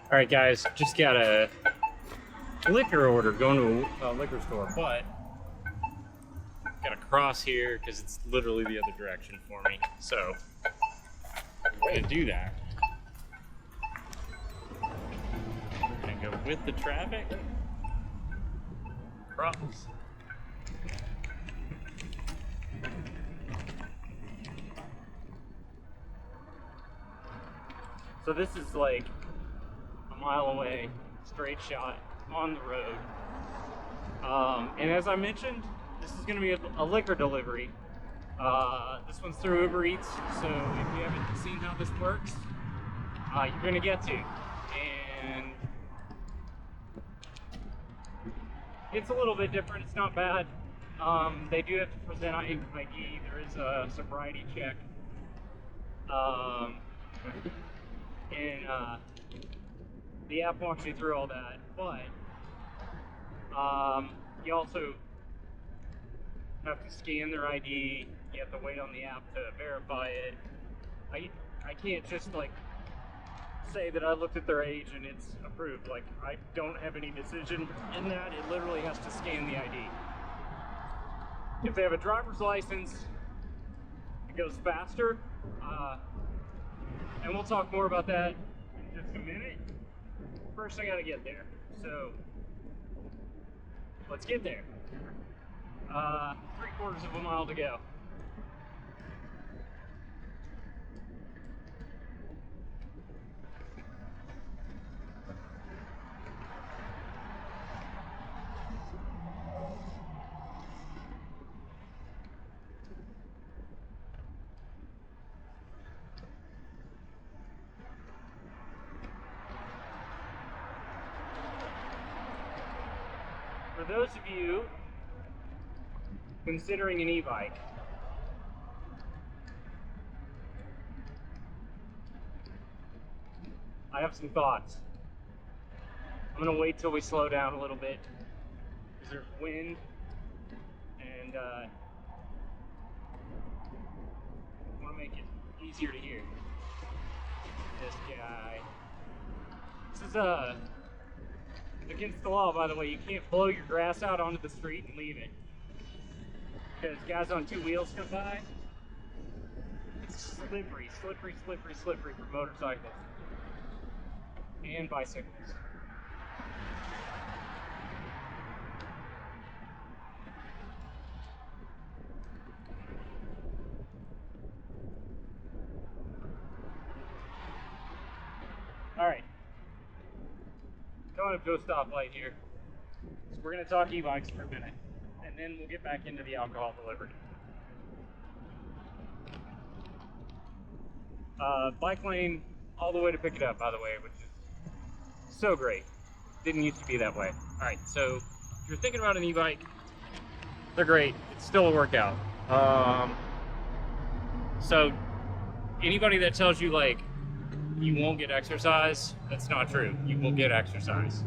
All right, guys, just got a liquor order going to a liquor store, but got to cross here because it's literally the other direction for me. So we're gonna do that. We're gonna go with the traffic. Cross. So this is like a mile away, straight shot on the road. And as I mentioned, this is going to be a liquor delivery. This one's through Uber Eats, so if you haven't seen how this works, you're going to get to. And it's a little bit different. It's not bad. They do have to present ID. There is a sobriety check. And the app walks you through all that, but you also have to scan their ID. You have to wait on the app to verify it. I can't just like say that I looked at their age and it's approved. Like, I don't have any decision in that. It literally has to scan the ID. If they have a driver's license, it goes faster. And we'll talk more about that in just a minute. First, I gotta get there. So, let's get there. 3/4 of a mile to go. For those of you considering an e-bike, I have some thoughts. I'm gonna wait till we slow down a little bit because there's wind, and I want to make it easier to hear. This guy. This is against the law, by the way. You can't blow your grass out onto the street and leave it, because guys on 2 wheels come by. It's slippery, slippery, slippery, slippery for motorcycles and bicycles. All right, coming up to a stoplight here. So we're gonna talk e-bikes for a minute, and then we'll get back into the alcohol delivery. Bike lane all the way to pick it up, by the way, which is so great. Didn't used to be that way. All right, so if you're thinking about an e-bike, they're great. It's still a workout. So anybody that tells you like you won't get exercise, that's not true. You will get exercise.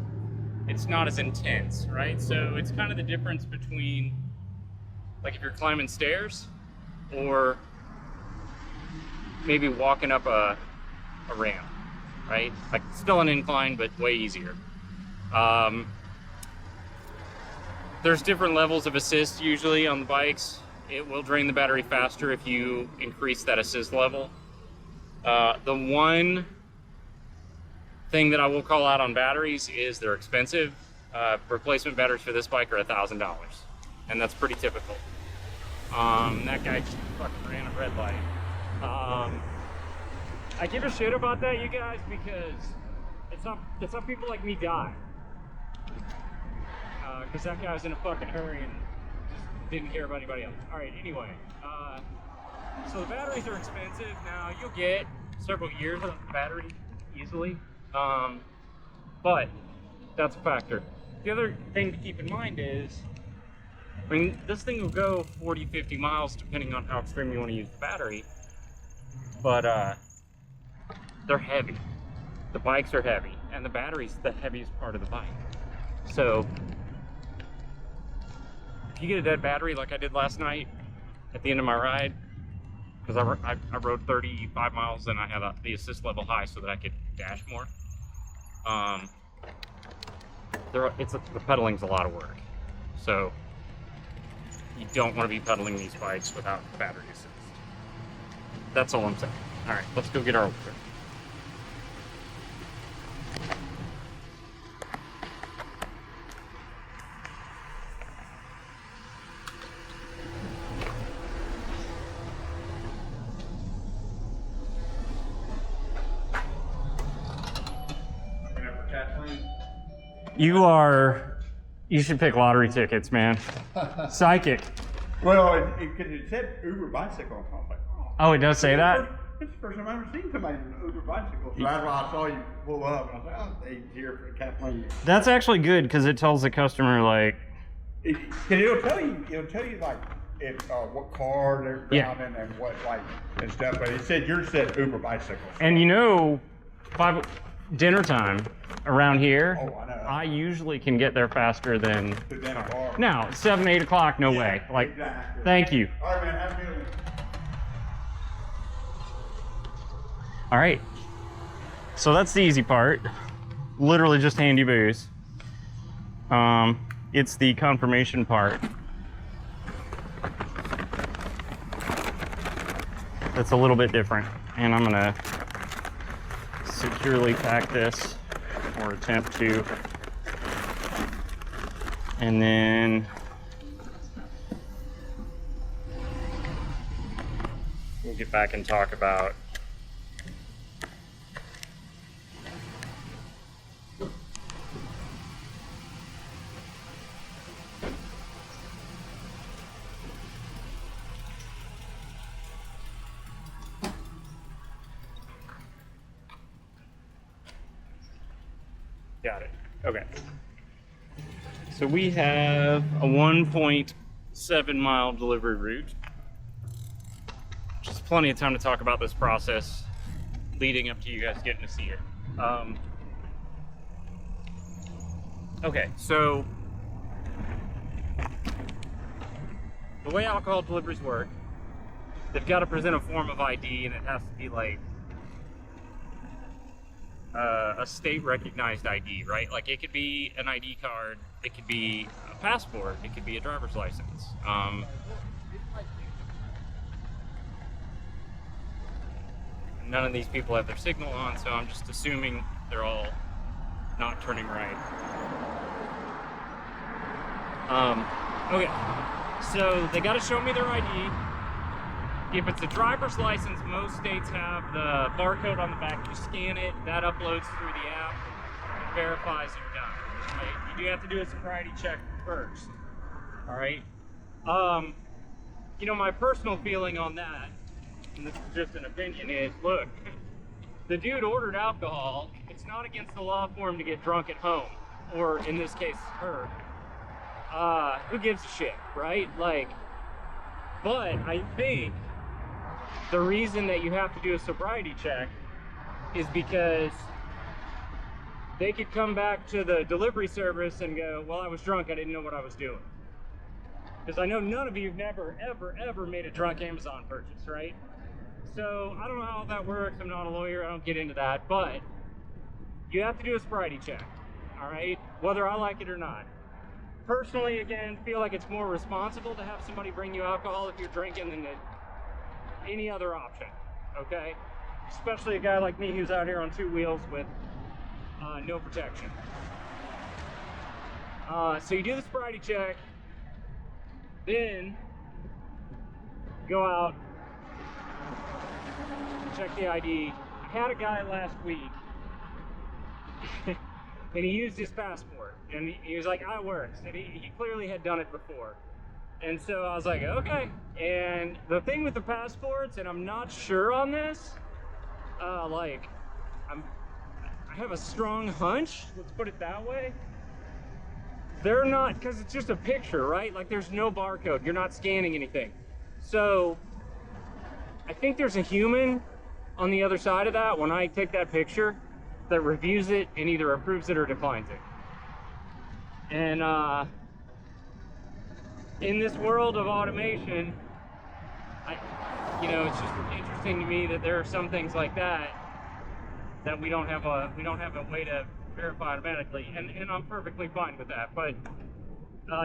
It's not as intense, right? So it's kind of the difference between like if you're climbing stairs or maybe walking up a ramp, right? Like still an incline, but way easier. There's different levels of assist usually on the bikes. It will drain the battery faster if you increase that assist level. The one thing that I will call out on batteries is they're expensive. Replacement batteries for this bike are $1,000, and that's pretty typical. That guy just fucking ran a red light. I give a shit about that, you guys, because it's not people like me die. Because that guy was in a fucking hurry and just didn't care about anybody else. All right, anyway. So the batteries are expensive. Now you'll get several years of the battery easily, but that's a factor. The other thing to keep in mind is, I mean, this thing will go 40, 50 miles depending on how extreme you want to use the battery, but they're heavy. The bikes are heavy, and the battery's the heaviest part of the bike. So if you get a dead battery like I did last night at the end of my ride, because I rode 35 miles and I had the assist level high so that I could dash more. The pedaling's a lot of work, so you don't want to be pedaling these bikes without battery assist. That's all I'm saying. All right, let's go get our Ultra. You should pick lottery tickets, man. Psychic. Well, it said Uber bicycle. I was like, oh, it does say that? It's the first time I've ever seen somebody in an Uber bicycle. So that's why I saw you pull up. And I was like, oh, he's here for Kathleen. That's actually good because it tells the customer, like... It'll tell you like, if what car they're driving and what, like, and stuff. But it said yours said Uber bicycle. And you know, dinner time around here, I know. I usually can get there faster than a car. Now, 7, 8 o'clock, no way. Like, exactly. Thank you. All right, man, have a good one. All right. So that's the easy part. Literally just handy booze. It's the confirmation part. That's a little bit different. And I'm gonna securely pack this, or attempt to. And then we'll get back and talk about got it. Okay. So we have a 1.7 mile delivery route, which is plenty of time to talk about this process leading up to you guys getting to see it. Okay, so the way alcohol deliveries work, they've got to present a form of ID, and it has to be like a state recognized ID, right? Like it could be an ID card, it could be a passport, it could be a driver's license. None of these people have their signal on, so I'm just assuming they're all not turning right. Okay, so they got to show me their ID. If it's a driver's license, most states have the barcode on the back. You scan it, that uploads through the app, it verifies you're done. Right? You do have to do a sobriety check first. All right. You know, my personal feeling on that, and this is just an opinion, is look, the dude ordered alcohol. It's not against the law for him to get drunk at home, or in this case, her. Who gives a shit, right? Like, but I think the reason that you have to do a sobriety check is because they could come back to the delivery service and go, well, I was drunk, I didn't know what I was doing. Because I know none of you have never, ever made a drunk Amazon purchase, right? So I don't know how that works, I'm not a lawyer, I don't get into that, but you have to do a sobriety check, all right? Whether I like it or not. Personally, again, feel like it's more responsible to have somebody bring you alcohol if you're drinking than any other option, okay? Especially a guy like me who's out here on 2 wheels with no protection. So you do the sobriety check, then go out, check the ID. I had a guy last week and he used his passport, and he was like, "I works," and he clearly had done it before. And so I was like, okay. And the thing with the passports, and I'm not sure on this, I have a strong hunch, let's put it that way. They're not, because it's just a picture, right? Like there's no barcode, you're not scanning anything. So I think there's a human on the other side of that when I take that picture that reviews it and either approves it or declines it. And in this world of automation, it's just interesting to me that there are some things like that we don't have a way to verify automatically, and I'm perfectly fine with that. But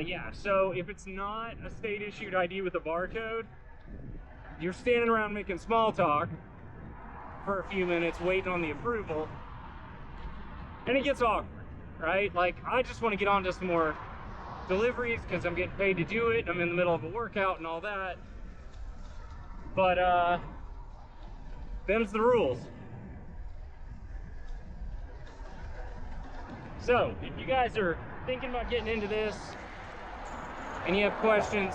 yeah, so if it's not a state issued ID with a barcode, you're standing around making small talk for a few minutes waiting on the approval, and it gets awkward, right? Like, I just want to get on to some more deliveries because I'm getting paid to do it. I'm in the middle of a workout and all that. But them's the rules. So if you guys are thinking about getting into this and you have questions,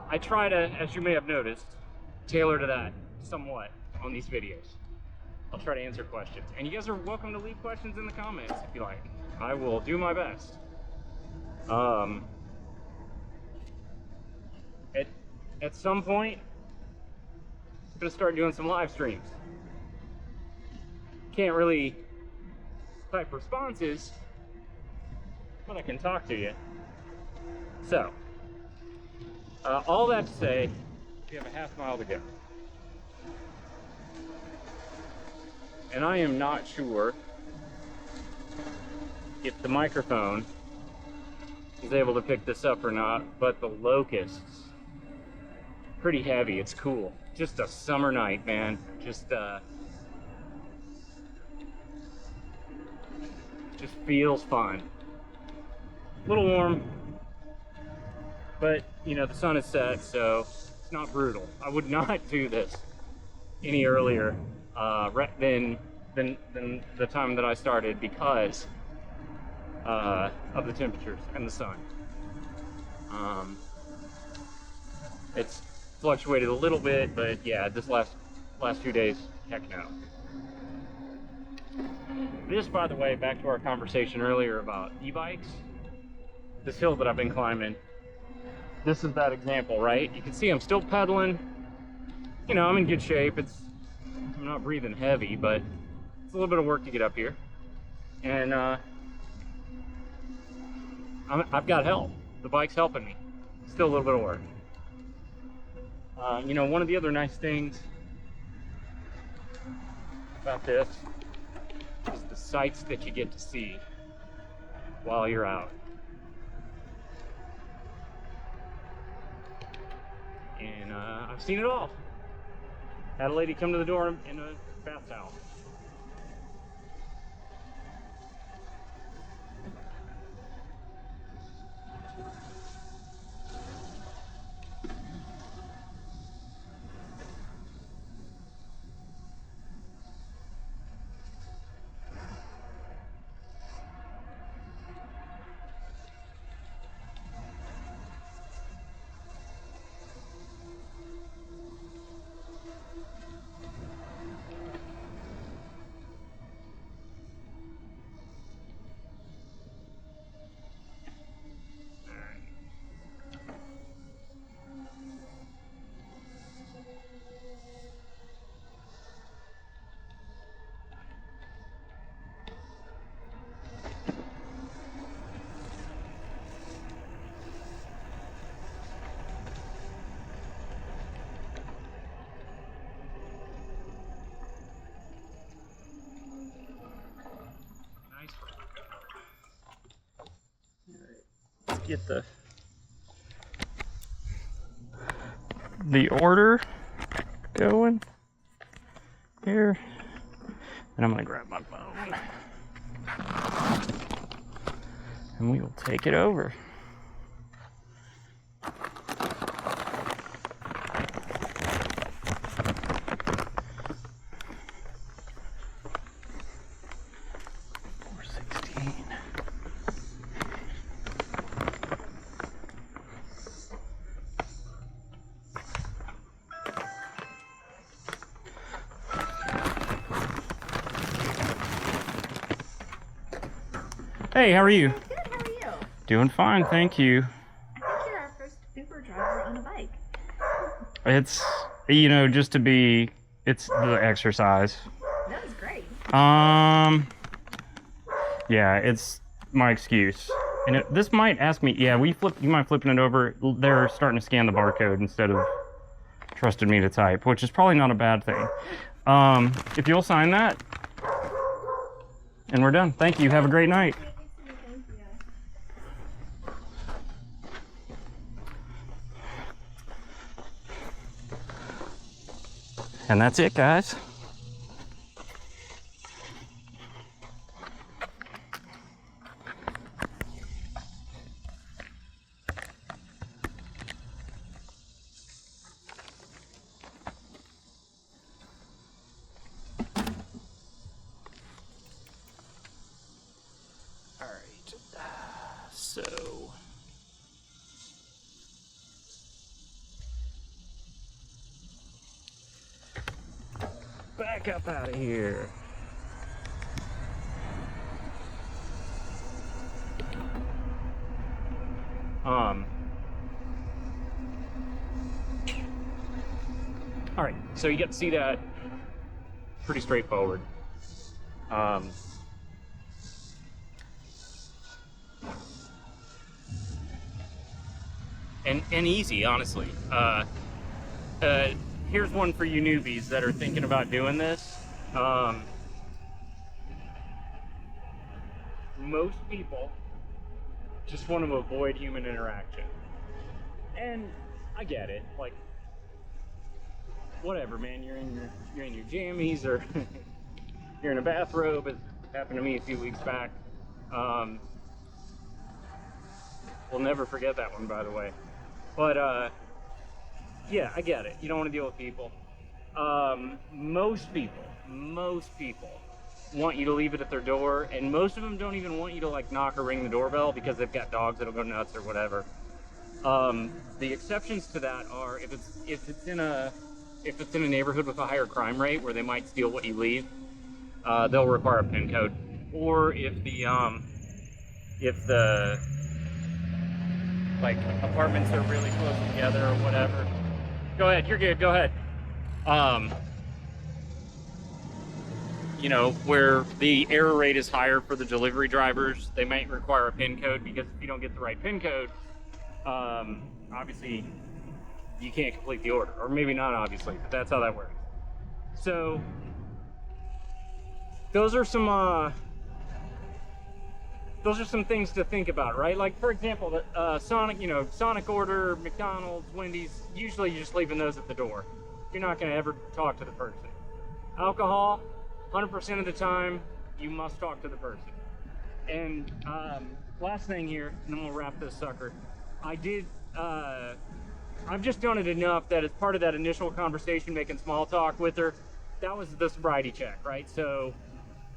I try to, as you may have noticed, tailor to that somewhat on these videos. I'll try to answer questions, and you guys are welcome to leave questions in the comments if you like. I will do my best. At some point, I'm gonna start doing some live streams. Can't really type responses, but I can talk to you. So, all that to say, we have a half mile to go. And I am not sure if the microphone is able to pick this up or not, but the locusts, pretty heavy. It's cool. Just a summer night, man. Just feels fun. A little warm, but you know, the sun is set, so it's not brutal. I would not do this any earlier than the time that I started because of the temperatures and the sun. It's fluctuated a little bit, but yeah, this last few days, heck no. This, by the way, back to our conversation earlier about e-bikes, this hill that I've been climbing, this is that example, right? You can see I'm still pedaling. You know, I'm in good shape. I'm not breathing heavy, but it's a little bit of work to get up here. And I've got help. The bike's helping me. Still a little bit of work. You know, one of the other nice things about this is the sights that you get to see while you're out. And I've seen it all. Had a lady come to the door in a bath towel. Get the order going here, and I'm gonna grab my phone and we will take it over. Hey, how are you? Good, how are you? Doing fine, thank you. You're our first Uber driver on a bike. It's, you know, just to be, it's the exercise. That was great. Yeah, it's my excuse. And this might ask me, yeah, you mind flipping it over? They're starting to scan the barcode instead of trusting me to type, which is probably not a bad thing. If you'll sign that. and we're done. Thank you. Have a great night. Thank you. And that's it, guys. All right. So back up out of here. All right, so you get to see that. Pretty straightforward. And easy, honestly. Here's one for you newbies that are thinking about doing this. Most people just want to avoid human interaction. And I get it. Like, whatever, man. You're in your jammies, or you're in a bathrobe. It happened to me a few weeks back. We'll never forget that one, by the way. But yeah, I get it. You don't want to deal with people. Most people want you to leave it at their door, and most of them don't even want you to like knock or ring the doorbell because they've got dogs that'll go nuts or whatever. The exceptions to that are if it's in a neighborhood with a higher crime rate where they might steal what you leave, they'll require a PIN code. Or if the like apartments are really close together or whatever. Go ahead, you're good, go ahead. You know, where the error rate is higher for the delivery drivers, they might require a PIN code, because if you don't get the right PIN code, obviously you can't complete the order. Or maybe not obviously, but that's how that works. So those are some things to think about, right? Like, for example, Sonic order, McDonald's, Wendy's, usually you're just leaving those at the door. You're not going to ever talk to the person. Alcohol, 100% of the time, you must talk to the person. And last thing here, and then we'll wrap this sucker. I've just done it enough that as part of that initial conversation, making small talk with her, that was the sobriety check, right? So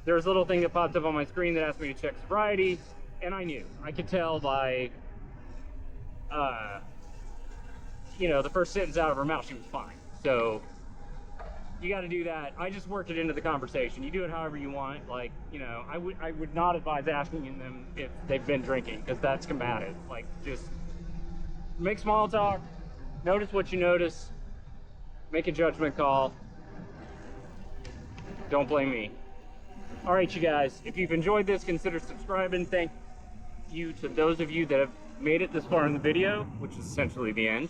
there's a little thing that popped up on my screen that asked me to check sobriety, and I knew. I could tell by, the first sentence out of her mouth, she was fine. So you got to do that. I just worked it into the conversation. You do it however you want. Like, I would not advise asking them if they've been drinking, because that's combative. Like, just make small talk, notice what you notice, make a judgment call. Don't blame me. All right, you guys, if you've enjoyed this, consider subscribing. Thank you to those of you that have made it this far in the video, which is essentially the end.